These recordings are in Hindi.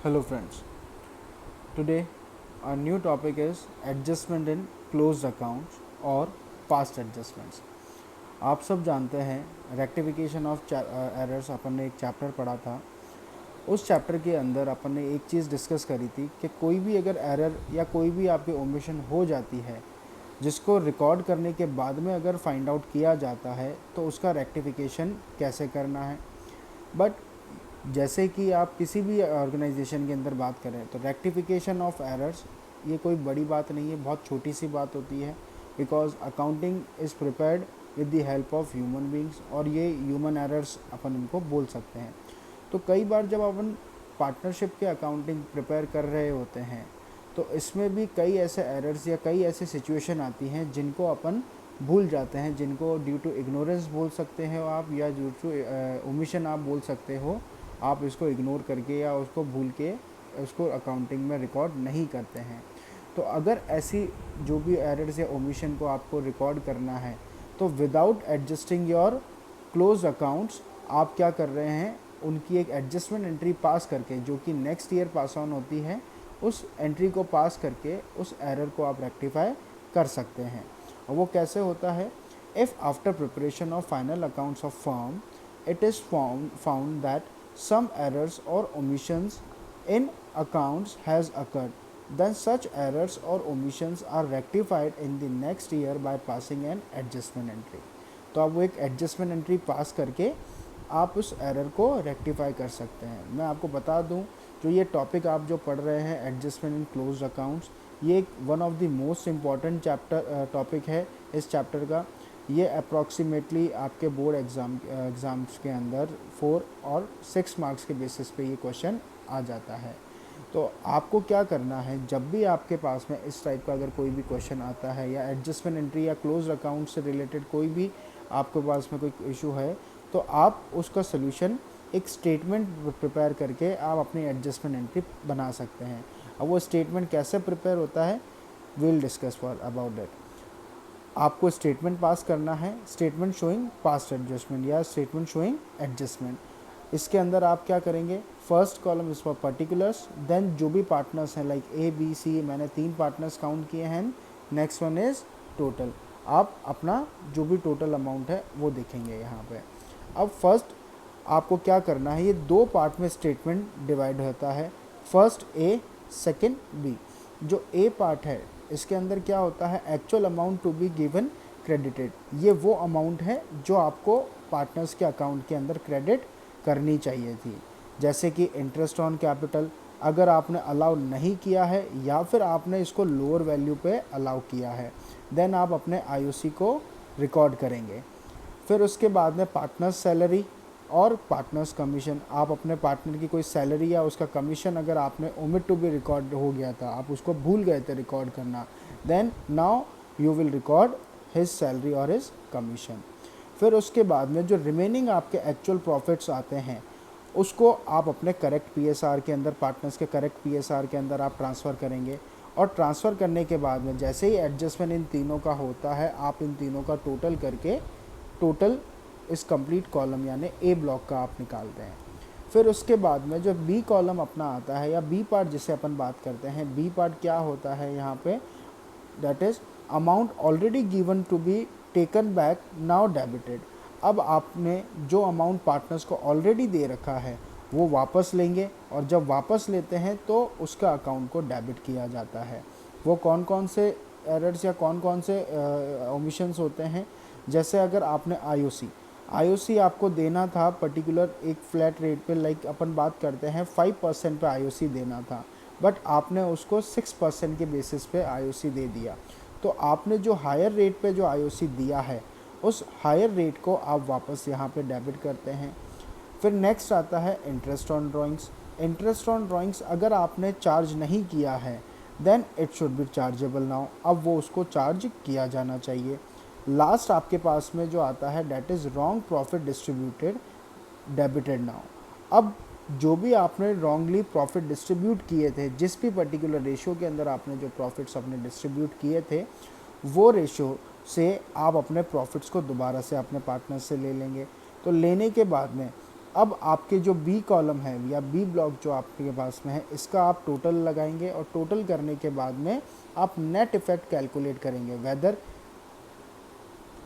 Hello friends. Today our new topic is adjustment in closed accounts और past adjustments. आप सब जानते हैं रेक्टिफिकेशन ऑफ एरर्स अपन ने एक चैप्टर पढ़ा था। उस चैप्टर के अंदर अपन ने एक चीज़ डिस्कस करी थी कि कोई भी अगर एरर या कोई भी आपकी ओमिशन हो जाती है जिसको रिकॉर्ड करने के बाद में अगर फाइंड आउट किया जाता है तो उसका रेक्टिफिकेशन कैसे करना है। बट जैसे कि आप किसी भी ऑर्गेनाइजेशन के अंदर बात करें तो रेक्टिफिकेशन ऑफ एरर्स ये कोई बड़ी बात नहीं है, बहुत छोटी सी बात होती है। Because accounting is prepared with the help of human beings और ये ह्यूमन एरर्स अपन इनको बोल सकते हैं। तो कई बार जब अपन पार्टनरशिप के अकाउंटिंग प्रिपेयर कर रहे होते हैं तो इसमें भी कई ऐसे एरर्स या कई ऐसे सिचुएशन आती हैं जिनको अपन भूल जाते हैं, जिनको ड्यू टू इग्नोरेंस बोल सकते हैं आप या ड्यू टू ओमिशन आप बोल सकते हो। आप इसको इग्नोर करके या उसको भूल के उसको अकाउंटिंग में रिकॉर्ड नहीं करते हैं। तो अगर ऐसी जो भी एरर्स या ओमिशन को आपको रिकॉर्ड करना है तो without adjusting your close accounts आप क्या कर रहे हैं, उनकी एक एडजस्टमेंट एंट्री पास करके जो कि नेक्स्ट ईयर पास ऑन होती है, उस एंट्री को पास करके उस एरर को आप रेक्टिफाई कर सकते हैं। और वो कैसे होता है? If after preparation of final accounts of firm it is found that some errors or omissions in accounts has occurred, then such errors or omissions are rectified in the next year by passing an adjustment entry. तो आप वो एक एडजस्टमेंट एंट्री पास करके आप उस एरर को रेक्टिफाई कर सकते हैं। मैं आपको बता दूं, जो ये टॉपिक आप जो पढ़ रहे हैं एडजस्टमेंट इन क्लोज्ड अकाउंट्स, ये एक one of the most important topic है इस चैप्टर का। ये अप्रॉक्सीमेटली आपके बोर्ड एग्ज़ाम्स के अंदर 4 और 6 मार्क्स के बेसिस पे ये क्वेश्चन आ जाता है। तो आपको क्या करना है, जब भी आपके पास में इस टाइप का अगर कोई भी क्वेश्चन आता है या एडजस्टमेंट एंट्री या क्लोज अकाउंट से रिलेटेड कोई भी आपके पास में कोई इशू है, तो आप उसका सोल्यूशन एक स्टेटमेंट प्रिपेयर करके आप अपनी एडजस्टमेंट एंट्री बना सकते हैं। अब वो स्टेटमेंट कैसे प्रिपेयर होता है, will discuss for about that. आपको स्टेटमेंट पास करना है, स्टेटमेंट शोइंग पास्ट एडजस्टमेंट या स्टेटमेंट शोइंग एडजस्टमेंट। इसके अंदर आप क्या करेंगे, first column is for particulars, then जो भी पार्टनर्स हैं लाइक ए बी सी, मैंने 3 पार्टनर्स काउंट किए हैं। नेक्स्ट वन इज़ टोटल, आप अपना जो भी टोटल अमाउंट है वो देखेंगे यहाँ पे। अब फर्स्ट आपको क्या करना है, ये 2 पार्ट में स्टेटमेंट डिवाइड होता है, फर्स्ट ए सेकेंड बी। जो ए पार्ट है इसके अंदर क्या होता है, actual amount to be given credited, ये वो अमाउंट है जो आपको पार्टनर्स के अकाउंट के अंदर क्रेडिट करनी चाहिए थी। जैसे कि इंटरेस्ट ऑन कैपिटल अगर आपने अलाउ नहीं किया है या फिर आपने इसको लोअर वैल्यू पे अलाउ किया है, देन आप अपने आईओसी को रिकॉर्ड करेंगे। फिर उसके बाद में पार्टनर्स सैलरी और पार्टनर्स कमीशन, आप अपने पार्टनर की कोई सैलरी या उसका कमीशन अगर आपने ओमिट टू बी रिकॉर्ड हो गया था, आप उसको भूल गए थे रिकॉर्ड करना, then now you will record his salary और हिज कमीशन। फिर उसके बाद में जो रिमेनिंग आपके एक्चुअल प्रॉफिट्स आते हैं उसको आप अपने करेक्ट पीएसआर के अंदर, पार्टनर्स के करेक्ट पीएसआर के अंदर आप ट्रांसफ़र करेंगे। और ट्रांसफ़र करने के बाद में जैसे ही एडजस्टमेंट इन तीनों का होता है, आप इन तीनों का टोटल करके टोटल इस कंप्लीट कॉलम यानी ए ब्लॉक का आप निकालते हैं। फिर उसके बाद में जो बी कॉलम अपना आता है या बी पार्ट जिसे अपन बात करते हैं, बी पार्ट क्या होता है यहाँ पे, that is amount already given to be taken back now debited. अब आपने जो अमाउंट पार्टनर्स को ऑलरेडी दे रखा है वो वापस लेंगे और जब वापस लेते हैं तो उसका अकाउंट को डेबिट किया जाता है। वो कौन कौन से एरर्स या कौन कौन से ओमिशंस होते हैं, जैसे अगर आपने आईओसी आपको देना था पर्टिकुलर एक फ्लैट रेट पे, लाइक अपन बात करते हैं 5% पे आईओसी देना था, बट आपने उसको 6% के बेसिस पे आईओसी दे दिया, तो आपने जो हायर रेट पे जो आईओसी दिया है उस हायर रेट को आप वापस यहाँ पे डेबिट करते हैं। फिर नेक्स्ट आता है interest on drawings. Interest on drawings अगर आपने चार्ज नहीं किया है then it should be chargeable now, अब वो उसको चार्ज किया जाना चाहिए। लास्ट आपके पास में जो आता है that is wrong profit distributed debited now. अब जो भी आपने रॉन्गली प्रॉफिट डिस्ट्रीब्यूट किए थे, जिस भी पर्टिकुलर रेशियो के अंदर आपने जो प्रॉफिट्स अपने डिस्ट्रीब्यूट किए थे, वो रेशियो से आप अपने प्रॉफिट्स को दोबारा से अपने पार्टनर से ले लेंगे। तो लेने के बाद में अब आपके जो बी कॉलम है या बी ब्लॉक जो आपके पास में है, इसका आप टोटल लगाएंगे और टोटल करने के बाद में आप नेट इफेक्ट कैलकुलेट करेंगे वेदर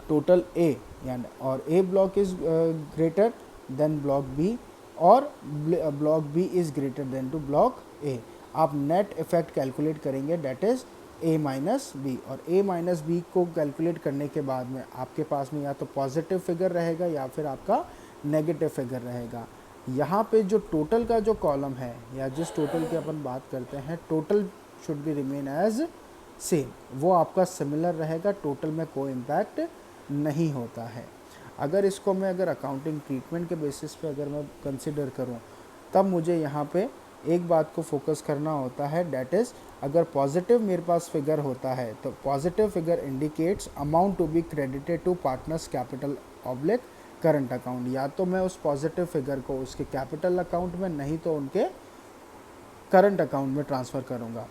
टोटल ए यानी और A block is greater than block B और block B is greater than to block A. आप नेट इफेक्ट कैलकुलेट करेंगे, that is A minus B, और ए माइनस बी को कैलकुलेट करने के बाद में आपके पास में या तो पॉजिटिव फिगर रहेगा या फिर आपका नेगेटिव फिगर रहेगा। यहाँ पे जो टोटल का जो कॉलम है या जिस टोटल की अपन बात करते हैं, total should be remain as same, वो आपका सिमिलर रहेगा, टोटल में कोई इम्पैक्ट नहीं होता है। अगर इसको मैं अगर अकाउंटिंग ट्रीटमेंट के बेसिस पे अगर मैं कंसिडर करूं, तब मुझे यहाँ पे एक बात को फोकस करना होता है, डैट इज़ अगर पॉजिटिव मेरे पास फिगर होता है तो positive figure indicates amount to be credited to partners capital oblique current account. या तो मैं उस पॉजिटिव फिगर को उसके कैपिटल अकाउंट में, नहीं तो उनके करंट अकाउंट में ट्रांसफ़र करूँगा।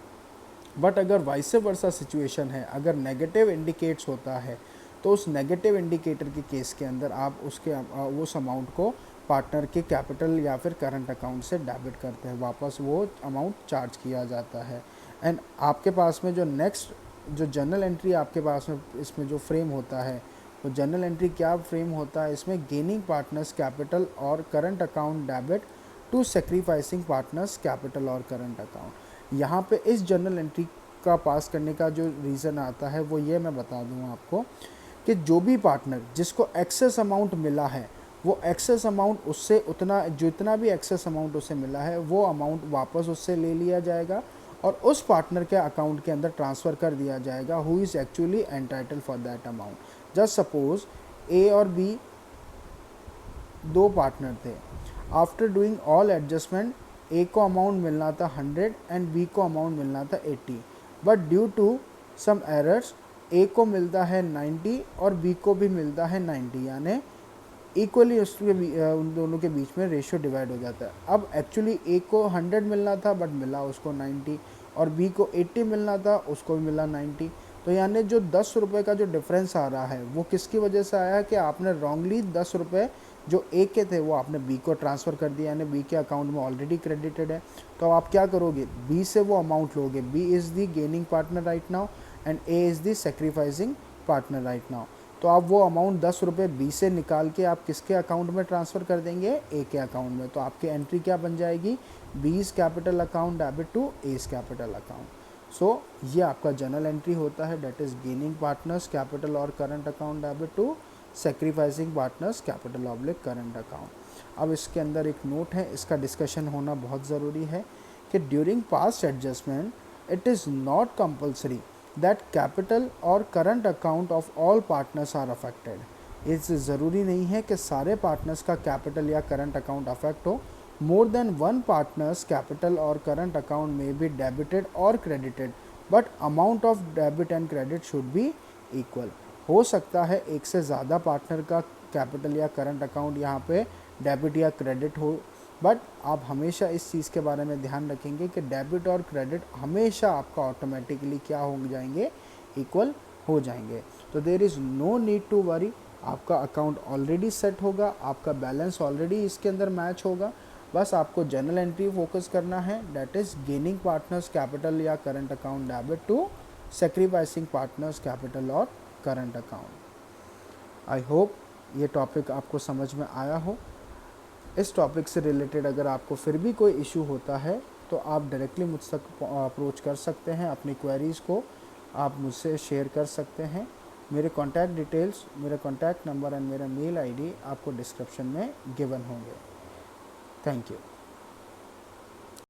बट अगर वाइस वर्सा सिचुएशन है, अगर नेगेटिव इंडिकेट्स होता है, तो उस नेगेटिव इंडिकेटर के केस के अंदर आप उसके उस अमाउंट को पार्टनर के कैपिटल या फिर करंट अकाउंट से डेबिट करते हैं, वापस वो अमाउंट चार्ज किया जाता है। एंड आपके पास में जो नेक्स्ट जो जर्नल एंट्री आपके पास में इसमें जो फ्रेम होता है, वो जर्नल एंट्री क्या फ्रेम होता है, इसमें गेनिंग पार्टनर्स कैपिटल और current account debit to sacrificing partners capital और करंट अकाउंट। यहाँ पे इस जर्नल एंट्री का पास करने का जो रीज़न आता है वो ये मैं बता दूँ आपको कि जो भी पार्टनर जिसको एक्सेस अमाउंट मिला है, वो एक्सेस अमाउंट उससे उतना जितना भी एक्सेस अमाउंट उसे मिला है वो अमाउंट वापस उससे ले लिया जाएगा और उस पार्टनर के अकाउंट के अंदर ट्रांसफ़र कर दिया जाएगा who is actually entitle for that amount. Just suppose A और बी दो पार्टनर थे, after doing all adjustment A को अमाउंट मिलना था 100 एंड बी को अमाउंट मिलना था 80, but due to some errors A को मिलता है 90 और बी को भी मिलता है 90, यानी इक्वली उसके उन दोनों के बीच में रेशियो डिवाइड हो जाता है। अब एक्चुअली ए को 100 मिलना था बट मिला उसको 90, और बी को 80 मिलना था उसको भी मिला 90। तो यानी जो 10 रुपये का जो डिफरेंस आ रहा है वो किसकी वजह से आया है कि आपने रॉन्गली 10 रुपये जो ए के थे वो आपने बी को ट्रांसफ़र कर दिया, यानी बी के अकाउंट में ऑलरेडी क्रेडिटेड है। तो आप क्या करोगे, बी से वो अमाउंट लोगे, B is the gaining partner right now and A is the sacrificing partner right now. तो आप वो अमाउंट 10 रुपये बी से निकाल के आप किसके अकाउंट में ट्रांसफ़र कर देंगे, ए के अकाउंट में। तो आपकी एंट्री क्या बन जाएगी, B's capital account debit to A's capital account. So ये आपका जर्नल एंट्री होता है, that is gaining partners capital और current account debit to sacrificing partners capital oblique current account. अब इसके अंदर एक नोट है, इसका डिस्कशन होना बहुत ज़रूरी है कि during past adjustment it is not compulsory that capital और current account of all partners are affected. इससे ज़रूरी नहीं है कि सारे पार्टनर्स का कैपिटल या करंट अकाउंट अफेक्ट हो। More than one partners capital और करंट अकाउंट में बी डेबिटेड और credited, but amount of debit and credit should be equal. हो सकता है एक से ज़्यादा पार्टनर का कैपिटल या करंट अकाउंट यहाँ पे डेबिट या क्रेडिट हो, बट आप हमेशा इस चीज़ के बारे में ध्यान रखेंगे कि डेबिट और क्रेडिट हमेशा आपका ऑटोमेटिकली क्या हो जाएंगे, इक्वल हो जाएंगे। तो there is no need to worry, आपका अकाउंट ऑलरेडी सेट होगा, आपका बैलेंस ऑलरेडी इसके अंदर मैच होगा। बस आपको जर्नल एंट्री फोकस करना है, that is gaining partners capital या current account debit to sacrificing partners capital और करंट अकाउंट। आई होप ये टॉपिक आपको समझ में आया हो। इस टॉपिक से रिलेटेड अगर आपको फिर भी कोई इशू होता है तो आप डायरेक्टली मुझ तक अप्रोच कर सकते हैं, अपनी क्वेरीज़ को आप मुझसे शेयर कर सकते हैं। मेरे कॉन्टैक्ट डिटेल्स, मेरा कॉन्टैक्ट नंबर एंड मेरा मेल आईडी आपको डिस्क्रिप्शन में गिवन होंगे। Thank you.